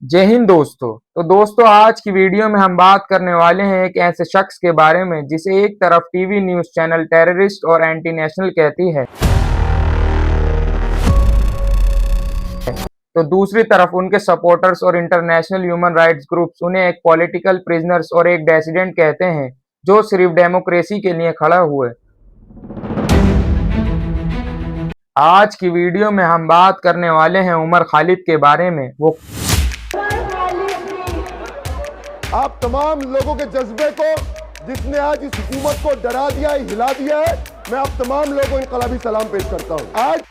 जय हिंद दोस्तों। तो दोस्तों, आज की वीडियो में हम बात करने वाले हैं एक ऐसे शख्स के बारे में जिसे एक तरफ टीवी न्यूज़ चैनल टेररिस्ट और एंटी नेशनल कहती है, तो दूसरी तरफ उनके सपोर्टर्स और इंटरनेशनल ह्यूमन राइट्स ग्रुप्स उन्हें एक पॉलिटिकल प्रिजनर्स और एक डिसिडेंट कहते हैं जो सिर्फ डेमोक्रेसी के लिए खड़ा हुए। आज की वीडियो में हम बात करने वाले हैं उमर खालिद के बारे में। वो आप तमाम लोगों के जज्बे को, जिसने आज इस हुकूमत को डरा दिया है, हिला दिया है, मैं आप तमाम लोगों को इनकलाबी सलाम पेश करता हूं। आज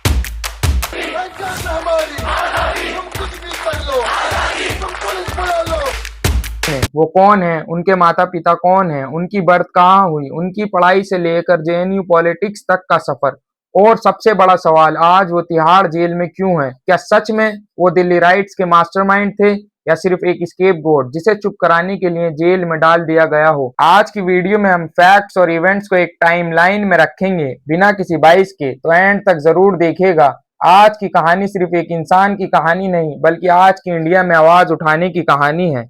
वो कौन है, उनके माता पिता कौन है, उनकी बर्थ कहाँ हुई, उनकी पढ़ाई से लेकर जेएनयू पॉलिटिक्स तक का सफर, और सबसे बड़ा सवाल, आज वो तिहाड़ जेल में क्यों है? क्या सच में वो दिल्ली राइट्स के मास्टरमाइंड थे या सिर्फ एक स्केपगोट जिसे चुप कराने के लिए जेल में डाल दिया गया हो? आज की वीडियो में हम फैक्ट्स और इवेंट्स को एक टाइमलाइन में रखेंगे बिना किसी बाइस के, तो एंड तक जरूर देखिएगा। आज की कहानी सिर्फ एक इंसान की कहानी नहीं, बल्कि आज की इंडिया में आवाज उठाने की कहानी है।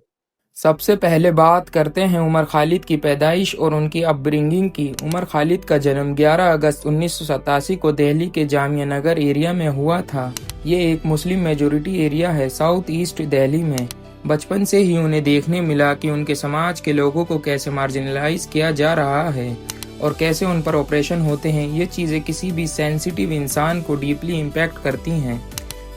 सबसे पहले बात करते हैं उमर खालिद की पैदाइश और उनकी अपब्रिंगिंग की। उमर खालिद का जन्म 11 अगस्त 1987 को दिल्ली के जामिया नगर एरिया में हुआ था। ये एक मुस्लिम मेजोरिटी एरिया है साउथ ईस्ट दिल्ली में। बचपन से ही उन्हें देखने मिला कि उनके समाज के लोगों को कैसे मार्जिनलाइज किया जा रहा है और कैसे उन पर ऑपरेशन होते हैं। ये चीज़ें किसी भी सेंसिटिव इंसान को डीपली इम्पैक्ट करती हैं।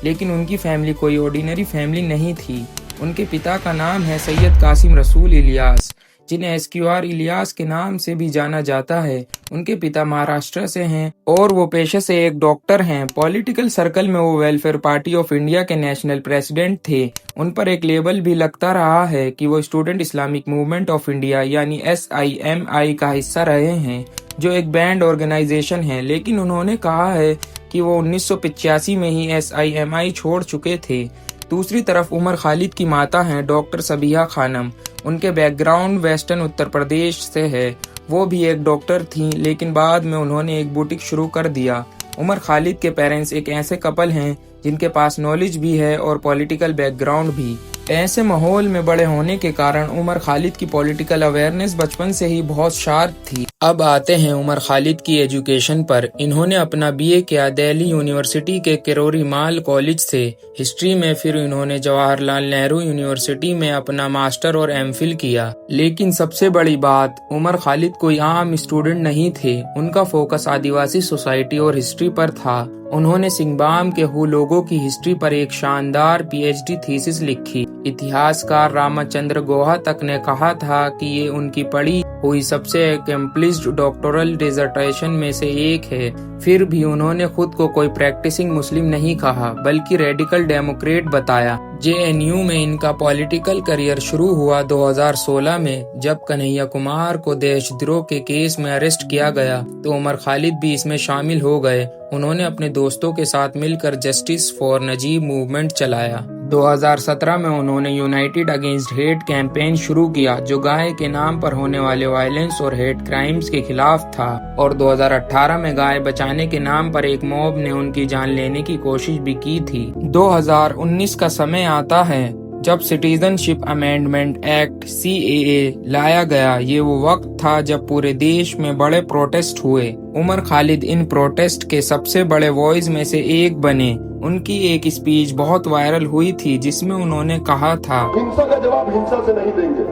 लेकिन उनकी फैमिली कोई ऑर्डिनरी फैमिली नहीं थी। उनके पिता का नाम है सैयद कासिम रसूल इलियास, जिन्हें एसक्यूआर इलियास के नाम से भी जाना जाता है। उनके पिता महाराष्ट्र से हैं और वो पेशे से एक डॉक्टर हैं। पॉलिटिकल सर्कल में वो वेलफेयर पार्टी ऑफ इंडिया के नेशनल प्रेसिडेंट थे। उन पर एक लेबल भी लगता रहा है कि वो student Islamic movement of India यानी SIMI का हिस्सा रहे हैं, जो एक बैंड ऑर्गेनाइजेशन है। लेकिन उन्होंने कहा है कि वो 1985 में ही SIMI छोड़ चुके थे। दूसरी तरफ उमर खालिद की माता हैं डॉक्टर सबिहा खानम। उनके बैकग्राउंड वेस्टर्न उत्तर प्रदेश से है। वो भी एक डॉक्टर थीं, लेकिन बाद में उन्होंने एक बुटीक शुरू कर दिया। उमर खालिद के पेरेंट्स एक ऐसे कपल हैं जिनके पास नॉलेज भी है और पॉलिटिकल बैकग्राउंड भी। ऐसे माहौल में बड़े होने के कारण उमर खालिद की पॉलिटिकल अवेयरनेस बचपन से ही बहुत शार्प थी। अब आते हैं उमर खालिद की एजुकेशन पर। इन्होंने अपना BA किया दिल्ली यूनिवर्सिटी के किरोरी माल कॉलेज से हिस्ट्री में। फिर इन्होंने जवाहरलाल नेहरू यूनिवर्सिटी में अपना मास्टर और MPhil किया। लेकिन सबसे बड़ी बात, उमर खालिद कोई आम स्टूडेंट नहीं थे। उनका फोकस आदिवासी सोसाइटी और हिस्ट्री पर था। उन्होंने सिंगबाम के हु लोगों की हिस्ट्री पर एक शानदार PhD थीसिस लिखी। इतिहासकार रामचंद्र गुहा तक ने कहा था कि ये उनकी पढ़ी हुई सबसे एक्म्प्लिश्ड डॉक्टोरल डिसर्टेशन में से एक है। फिर भी उन्होंने खुद को कोई प्रैक्टिसिंग मुस्लिम नहीं कहा, बल्कि रेडिकल डेमोक्रेट बताया। JNU में इनका पॉलिटिकल करियर शुरू हुआ 2016 में, जब कन्हैया कुमार को देशद्रोह के केस में अरेस्ट किया गया तो उमर खालिद भी इसमें शामिल हो गए। उन्होंने अपने दोस्तों के साथ मिलकर जस्टिस फॉर नजीब मूवमेंट चलाया। 2017 में उन्होंने यूनाइटेड अगेंस्ट हेट कैंपेन शुरू किया, जो गाय के नाम पर होने वाले वायलेंस और हेट क्राइम्स के खिलाफ था। और 2018 में गाय बचाने के नाम पर एक मॉब ने उनकी जान लेने की कोशिश भी की थी। 2019 का समय आता है जब सिटीजनशिप अमेंडमेंट एक्ट CAA लाया गया। ये वो वक्त था जब पूरे देश में बड़े प्रोटेस्ट हुए। उमर खालिद इन प्रोटेस्ट के सबसे बड़े वॉइस में से एक बने। उनकी एक स्पीच बहुत वायरल हुई थी जिसमें उन्होंने कहा था, हिंसा का जवाब हिंसा से नहीं देंगे,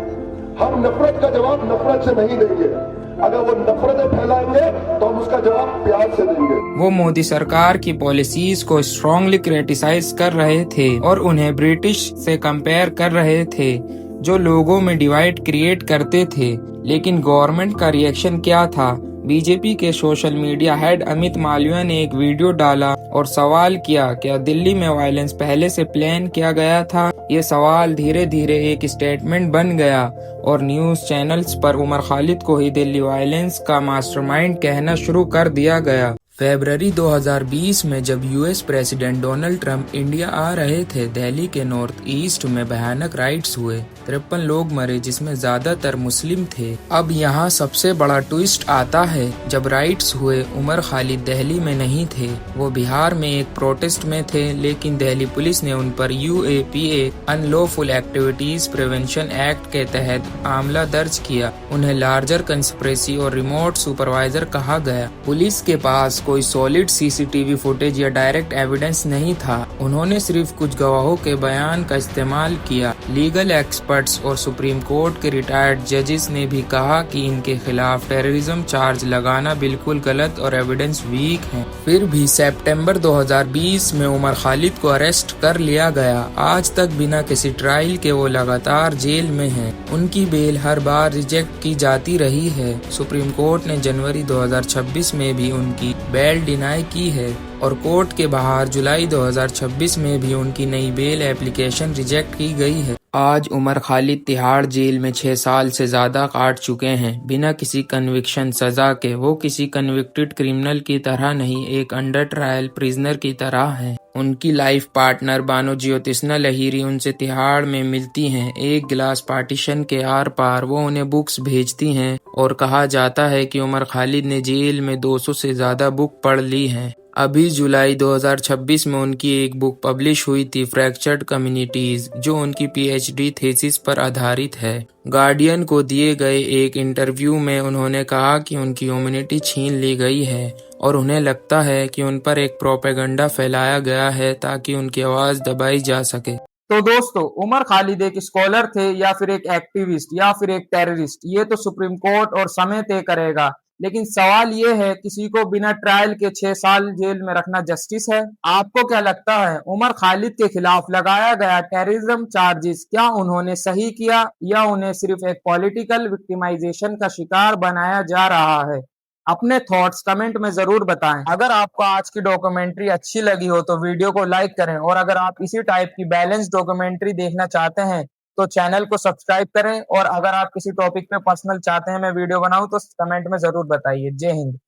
हम नफरत का जवाब नफरत से नहीं देंगे। अगर वो नफरतें फैलाएंगे तो हम उसका जवाब प्यार से देंगे। वो मोदी सरकार की पॉलिसीज को स्ट्रांगली क्रिटिसाइज कर रहे थे और उन्हें ब्रिटिश से कंपेयर कर रहे थे, जो लोगों में डिवाइड क्रिएट करते थे। लेकिन गवर्नमेंट का रिएक्शन क्या था? बीजेपी के social media head Amit Malviya ने एक वीडियो डाला और सवाल किया, क्या दिल्ली में वायलेंस पहले से प्लान किया गया था? ये सवाल धीरे धीरे एक स्टेटमेंट बन गया और न्यूज चैनल्स पर उमर खालिद को ही दिल्ली वायलेंस का मास्टरमाइंड कहना शुरू कर दिया गया। फरवरी 2020 में जब US president Donald Trump India आ रहे थे, दिल्ली के नॉर्थ ईस्ट में भयानक राइट्स हुए। 53 लोग मरे, जिसमें ज्यादातर मुस्लिम थे। अब यहाँ सबसे बड़ा ट्विस्ट आता है। जब राइट्स हुए, उमर खालिद दिल्ली में नहीं थे। वो बिहार में एक प्रोटेस्ट में थे, लेकिन दिल्ली पुलिस ने उन पर UAPA unlawful activities prevention act के तहत मामला दर्ज किया। उन्हें लार्जर कंस्पिरेसी और रिमोट सुपरवाइजर कहा गया। पुलिस के पास कोई सॉलिड CCTV फुटेज या डायरेक्ट एविडेंस नहीं था। उन्होंने सिर्फ कुछ गवाहों के बयान का इस्तेमाल किया। लीगल एक्सपर्ट्स और सुप्रीम कोर्ट के रिटायर्ड जजेस ने भी कहा कि इनके खिलाफ टेररिज्म चार्ज लगाना बिल्कुल गलत और एविडेंस वीक है। फिर भी सितंबर 2020 में उमर खालिद को अरेस्ट कर लिया गया। आज तक बिना किसी ट्रायल के वो लगातार जेल में हैं। उनकी बेल हर बार रिजेक्ट की जाती रही है। सुप्रीम कोर्ट ने जनवरी 2026 में भी उनकी बेल डिनाई की है और कोर्ट के बाहर जुलाई 2026 में भी उनकी नई बेल एप्लीकेशन रिजेक्ट की गई है। आज उमर खालिद तिहाड़ जेल में 6 साल से ज्यादा काट चुके हैं, बिना किसी कन्विक्शन सजा के। वो किसी कन्विक्टेड क्रिमिनल की तरह नहीं, एक अंडर ट्रायल प्रिजनर की तरह है। उनकी लाइफ पार्टनर बानो ज्योतिष्ना लहिरी उनसे तिहाड़ में मिलती हैं। एक गिलास पार्टीशन के आर पार वो उन्हें बुक्स भेजती हैं और कहा जाता है कि उमर खालिद ने जेल में 200 से ज्यादा बुक पढ़ ली हैं। अभी जुलाई 2026 में उनकी एक बुक पब्लिश हुई थी, फ्रैक्चर्ड कम्युनिटीज, जो उनकी PhD थीसिस पर आधारित है। गार्डियन को दिए गए एक इंटरव्यू में उन्होंने कहा कि उनकी ह्यूमैनिटी छीन ली गई है और उन्हें लगता है कि उन पर एक प्रोपेगेंडा फैलाया गया है ताकि उनकी आवाज दबाई जा सके। तो दोस्तों, उमर खालिद एक स्कॉलर थे या फिर एक एक्टिविस्ट या फिर एक टेररिस्ट, ये तो सुप्रीम कोर्ट और समय तय करेगा। लेकिन सवाल ये है, किसी को बिना ट्रायल के 6 साल जेल में रखना जस्टिस है? आपको क्या लगता है, उमर खालिद के खिलाफ लगाया गया टेररिज्म चार्जेस क्या उन्होंने सही किया या उन्हें सिर्फ एक पॉलिटिकल विक्टिमाइजेशन का शिकार बनाया जा रहा है? अपने थॉट्स कमेंट में जरूर बताएं। अगर आपको आज की डॉक्यूमेंट्री अच्छी लगी हो तो वीडियो को लाइक करें, और अगर आप इसी टाइप की बैलेंस डॉक्यूमेंट्री देखना चाहते हैं तो चैनल को सब्सक्राइब करें। और अगर आप किसी टॉपिक पे पर्सनल चाहते हैं मैं वीडियो बनाऊं तो कमेंट में जरूर बताइए। जय हिंद।